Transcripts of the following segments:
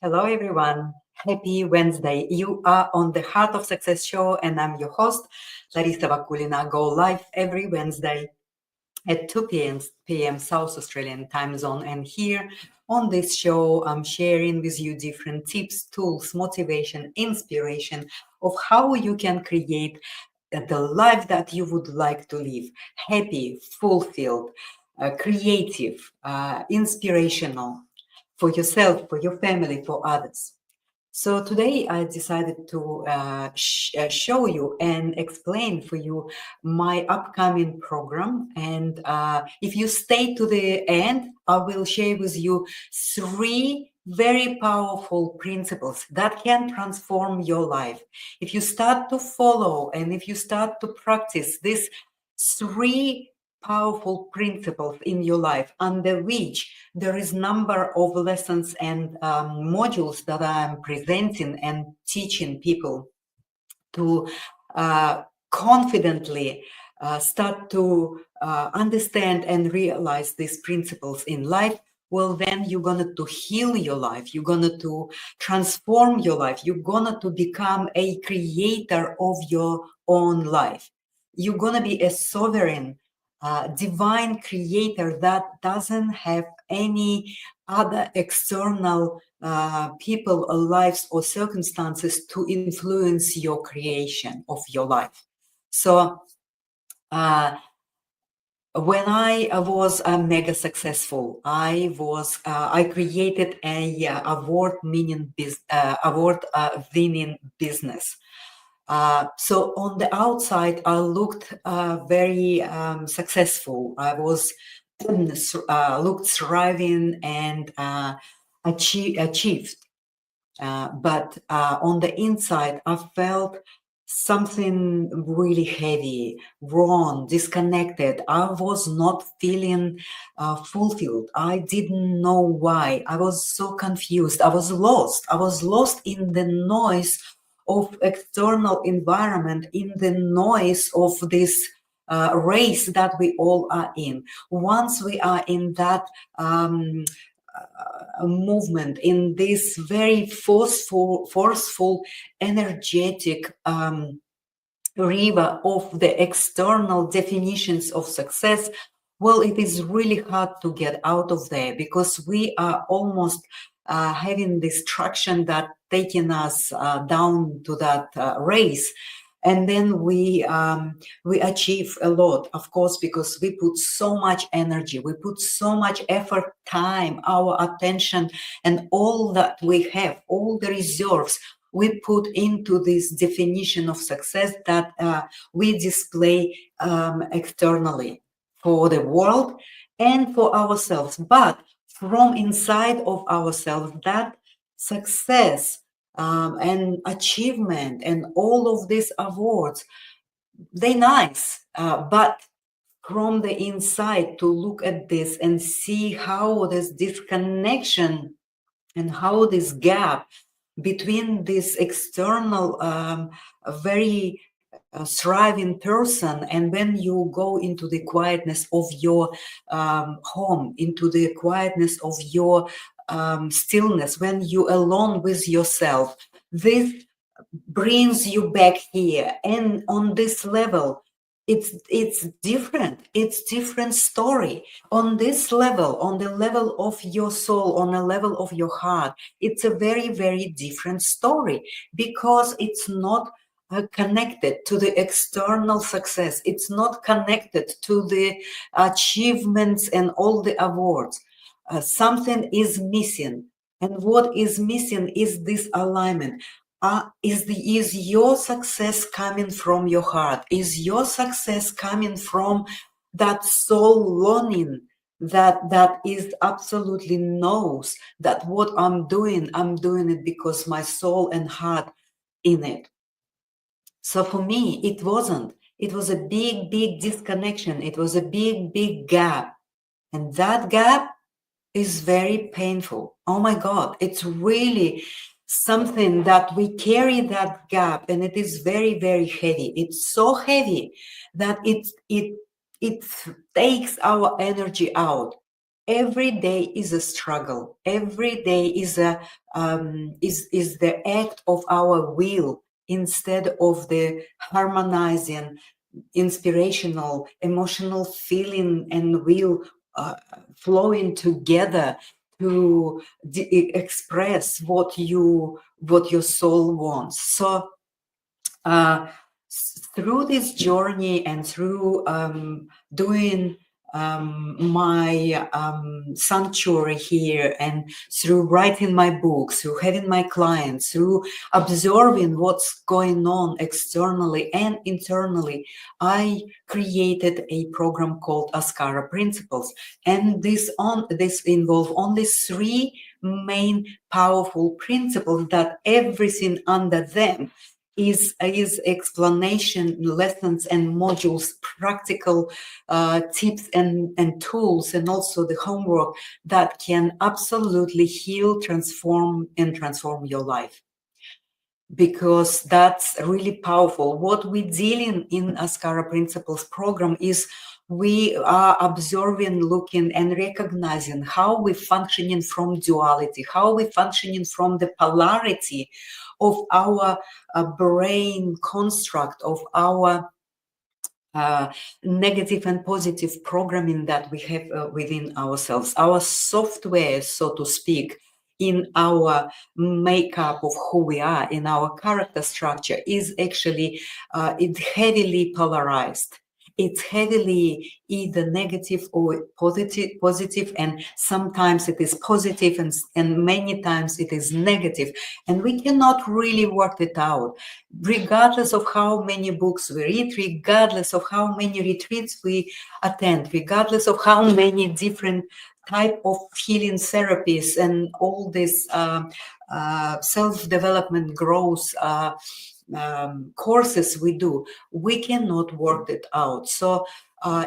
Hello, everyone. Happy Wednesday. You are on the Heart of Success show, and I'm your host, Larisa Vakulina. Go live every Wednesday at 2 p.m. South Australian time zone. And here on this show, I'm sharing with you different tips, tools, motivation, inspiration of how you can create the life that you would like to live. Happy, fulfilled, creative, inspirational for yourself, for your family, for others. So today I decided to show you and explain for you my upcoming program. And if you stay to the end, I will share with you three very powerful principles that can transform your life. If you start to follow and if you start to practice these three powerful principles in your life, under which there is number of lessons and modules that I'm presenting and teaching people to confidently start to understand and realize these principles in life. Well, then you're going to heal your life. You're going to transform your life. You're going to become a creator of your own life. You're going to be a sovereign, divine creator that doesn't have any other external people or lives or circumstances to influence your creation of your life. So when I was mega successful, I created a award-winning business. So on the outside, I looked very successful. I was looked thriving and achieved. But on the inside, I felt something really heavy, wrong, disconnected. I was not feeling fulfilled. I didn't know why. I was so confused. I was lost. I was lost in the noise of external environment, in the noise of this race that we all are in. Once we are in that movement, in this very forceful, energetic river of the external definitions of success, well, it is really hard to get out of there, because we are almost having this traction that taking us down to that race. And then we achieve a lot, of course, because we put so much energy, we put so much effort, time, our attention, and all that we have, all the reserves we put into this definition of success that we display externally for the world and for ourselves. But from inside of ourselves, that success and achievement and all of these awards, they're nice, but from the inside, to look at this and see how this disconnection and how this gap between this external very thriving person, and when you go into the quietness of your home, into the quietness of your stillness, when you're alone with yourself, this brings you back here. And on this level, it's different story. On this level, on the level of your soul, on the level of your heart, it's a very, very different story, because it's not connected to the external success. It's not connected to the achievements and all the awards. Something is missing, and what is missing is this alignment. Is your success coming from your heart? Is your success coming from that soul longing that is absolutely knows that what I'm doing it because my soul and heart in it? So for me, it wasn't. It was a big, big disconnection. It was a big, big gap. And that gap is very painful. Oh my God, it's really something that we carry, that gap, and it is very, very heavy. It's so heavy that it takes our energy out. Every day is a struggle. Every day is is the act of our will instead of the harmonizing, inspirational, emotional feeling and will flowing together to express what your soul wants. So uh, through this journey and through doing my sanctuary here, and through writing my books, through having my clients, through observing what's going on externally and internally, I created a program called Askara Principles. And this involves only three main powerful principles that everything under them is explanation, lessons and modules, practical tips and tools, and also the homework that can absolutely heal, transform your life. Because that's really powerful. What we deal in Askara Principles program is we are observing, looking and recognizing how we're functioning from duality, how we're functioning from the polarity of our brain construct, of our negative and positive programming that we have within ourselves, our software, so to speak, in our makeup of who we are, in our character structure, is actually it's heavily polarized. It's heavily either negative or positive, and sometimes it is positive, and many times it is negative, and we cannot really work it out, regardless of how many books we read, regardless of how many retreats we attend, regardless of how many different type of healing therapies and all this self-development growth courses we do, we cannot work it out. So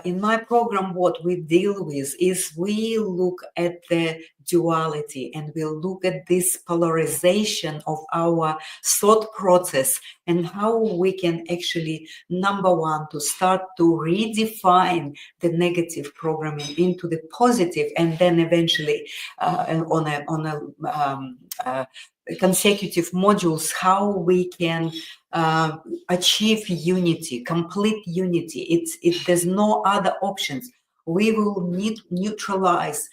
in my program, what we deal with is we look at the duality, and we'll look at this polarization of our thought process, and how we can actually, number one, to start to redefine the negative programming into the positive, and then eventually on a consecutive modules, how we can achieve unity, complete unity. There's no other options. We will need neutralize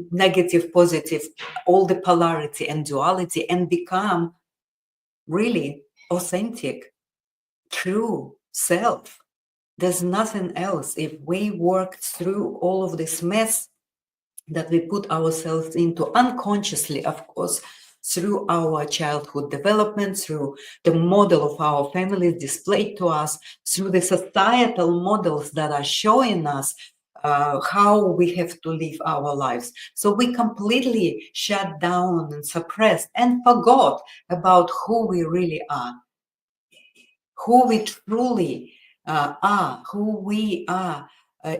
negative, positive, all the polarity and duality, and become really authentic, true self. There's nothing else. If we work through all of this mess that we put ourselves into unconsciously, of course, through our childhood development, through the model of our families displayed to us, through the societal models that are showing us how we have to live our lives. So we completely shut down and suppressed and forgot about who we really are, who we truly are, who we are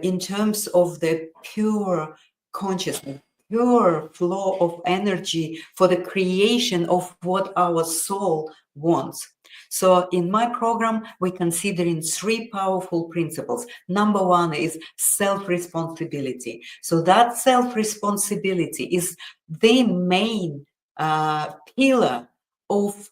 in terms of the pure consciousness, pure flow of energy for the creation of what our soul wants. So in my program, we consider in three powerful principles. Number one is self-responsibility. So that self-responsibility is the main pillar of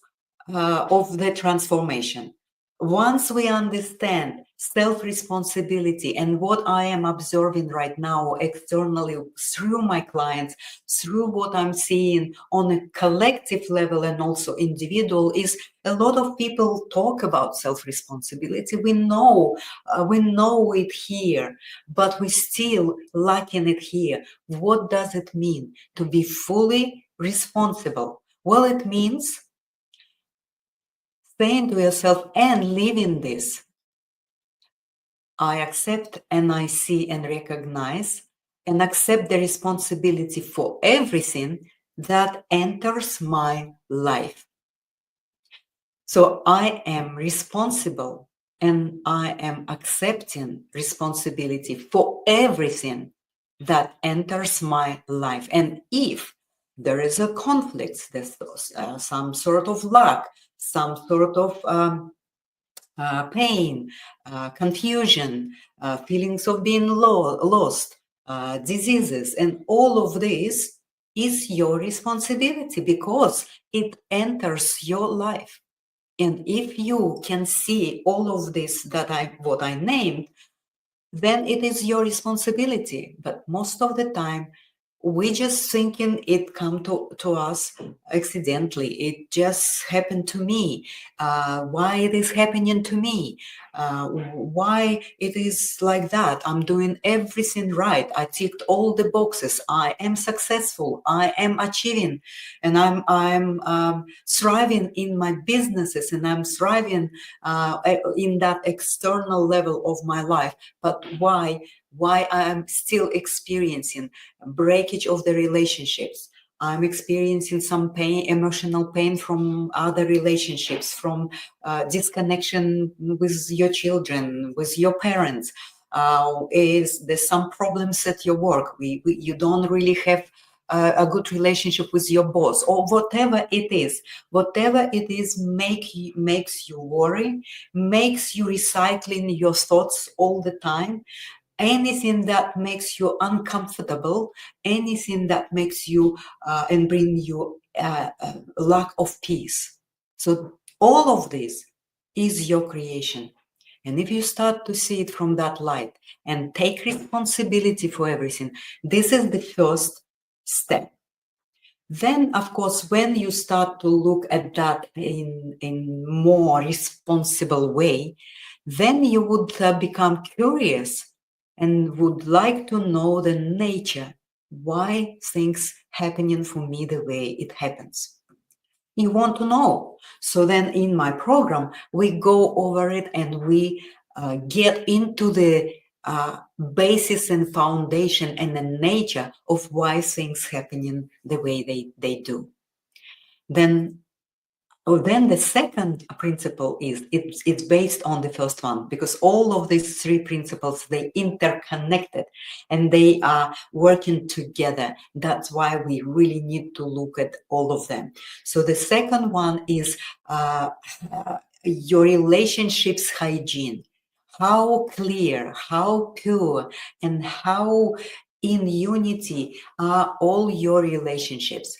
the transformation. Once we understand self-responsibility and what I am observing right now externally through my clients, through what I'm seeing on a collective level and also individual, is a lot of people talk about self-responsibility. We know it here, but we still lacking it here. What does it mean to be fully responsible? Well, it means saying to yourself and living this: I accept and I see and recognize and accept the responsibility for everything that enters my life. So I am responsible, and I am accepting responsibility for everything that enters my life. And if there is a conflict, there's some sort of lack, some sort of pain, confusion, feelings of being lost, diseases. And all of this is your responsibility because it enters your life. And if you can see all of this what I named, then it is your responsibility. But most of the time, we just thinking it come to us accidentally. It just happened to me. Why it is happening to me? Why it is like that? I'm doing everything right. I ticked all the boxes. I am successful. I am achieving, and I'm thriving in my businesses, and I'm thriving in that external level of my life. But why I'm still experiencing breakage of the relationships? I'm experiencing some pain, emotional pain from other relationships, from disconnection with your children, with your parents. Is there some problems at your work? You don't really have a good relationship with your boss, or whatever it is. Whatever it is makes you worry, makes you recycling your thoughts all the time. Anything that makes you uncomfortable, anything that makes you and bring you lack of peace. So all of this is your creation. And if you start to see it from that light and take responsibility for everything, this is the first step. Then, of course, when you start to look at that in more responsible way, then you would become curious and would like to know the nature, why things happening for me the way it happens. You want to know. So then in my program, we go over it and we get into the basis and foundation and the nature of why things happening the way they do. Then the second principle is it's based on the first one, because all of these three principles, they interconnected and they are working together. That's why we really need to look at all of them. So the second one is your relationships hygiene. How clear, how pure, and how in unity are all your relationships.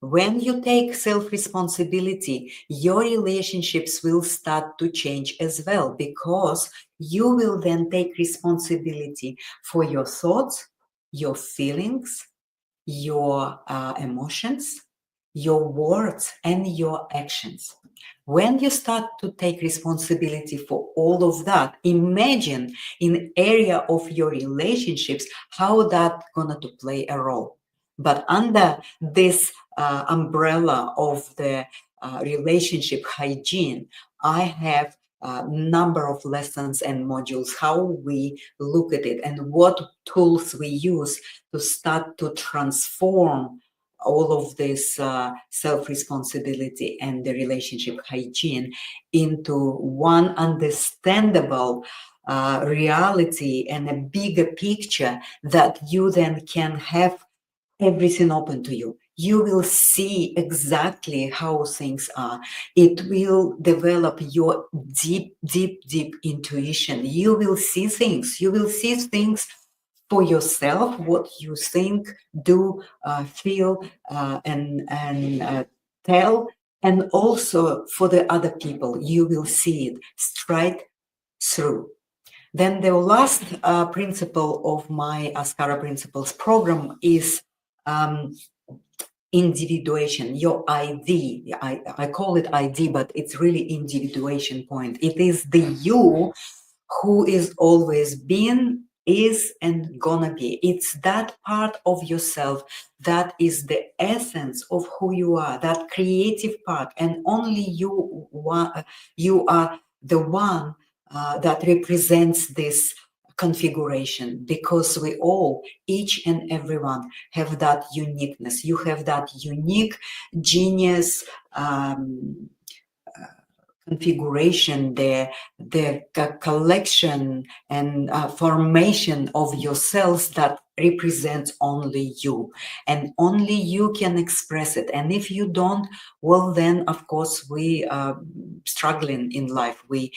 When you take self-responsibility, your relationships will start to change as well, because you will then take responsibility for your thoughts, your feelings, your emotions, your words, and your actions. When you start to take responsibility for all of that, imagine in area of your relationships how that's gonna to play a role. But under this umbrella of the relationship hygiene, I have a number of lessons and modules, how we look at it and what tools we use to start to transform all of this self-responsibility and the relationship hygiene into one understandable reality and a bigger picture that you then can have everything open to you. You will see exactly how things are. It will develop your deep, deep, deep intuition. You will see things. You will see things for yourself, what you think, do, feel, and tell, and also for the other people. You will see it straight through. Then the last principle of my Askara Principles program is individuation, your ID. I call it ID, but it's really individuation point. It is the you who is always been, is, and gonna be. It's that part of yourself that is the essence of who you are, that creative part, and only you are the one that represents this configuration, because we all, each and everyone, have that uniqueness. You have that unique genius configuration, the collection and formation of your cells that represents only you, and only you can express it. And if you don't, well, then of course we are struggling in life. We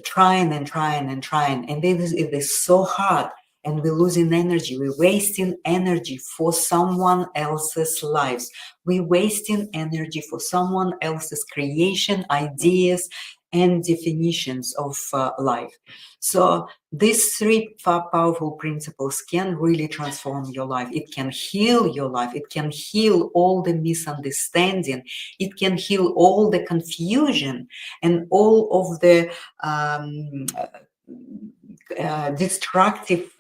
trying and trying and trying, and it is so hard. and we're losing energy. We're wasting energy for someone else's lives. We're wasting energy for someone else's creation, ideas, and definitions of life. So these three powerful principles can really transform your life. It can heal your life. It can heal all the misunderstanding. It can heal all the confusion and all of the destructive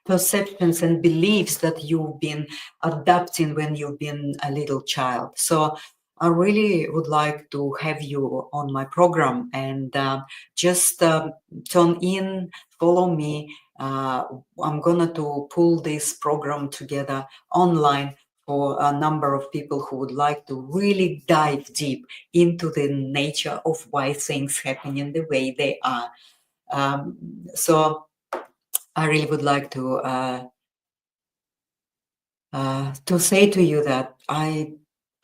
perceptions and beliefs that you've been adopting when you've been a little child. So I really would like to have you on my program, and just tune in, follow me. I'm gonna to pull this program together online for a number of people who would like to really dive deep into the nature of why things happen in the way they are. So I really would like to say to you that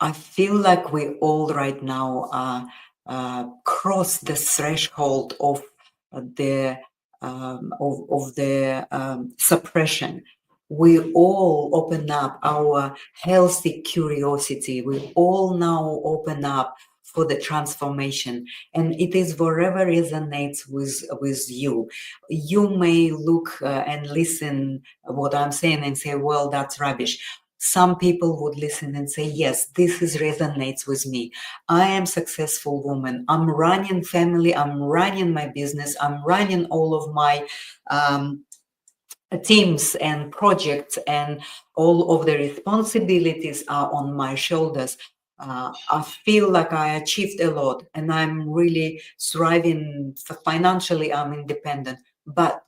I feel like we all right now cross the threshold of the suppression. We all open up our healthy curiosity. We all now open up for the transformation, and it is wherever resonates with you. You may look and listen what I'm saying and say, well, that's rubbish. Some people would listen and say, yes, this is resonates with me. I am successful woman. I'm running family. I'm running my business. I'm running all of my teams and projects, and all of the responsibilities are on my shoulders. I feel like I achieved a lot and I'm really thriving financially. I'm independent, but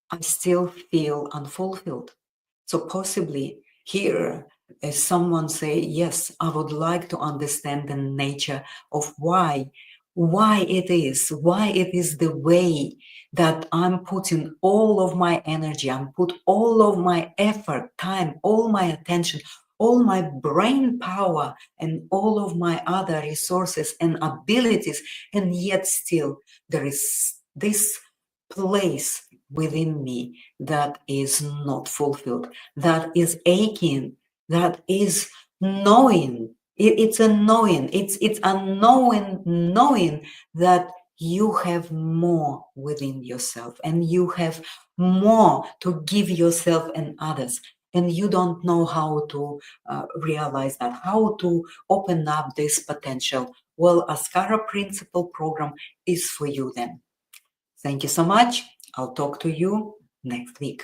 I still feel unfulfilled. So possibly here, as someone say, yes, I would like to understand the nature of why it is the way that I'm putting all of my energy, I'm put all of my effort, time, all my attention, all my brain power, and all of my other resources and abilities, and yet still there is this place within me that is not fulfilled, that is aching, that is knowing. It's a knowing. It's a knowing that you have more within yourself, and you have more to give yourself and others. And you don't know how to realize that, how to open up this potential. Well, Askara Principle Program is for you then. Thank you so much. I'll talk to you next week.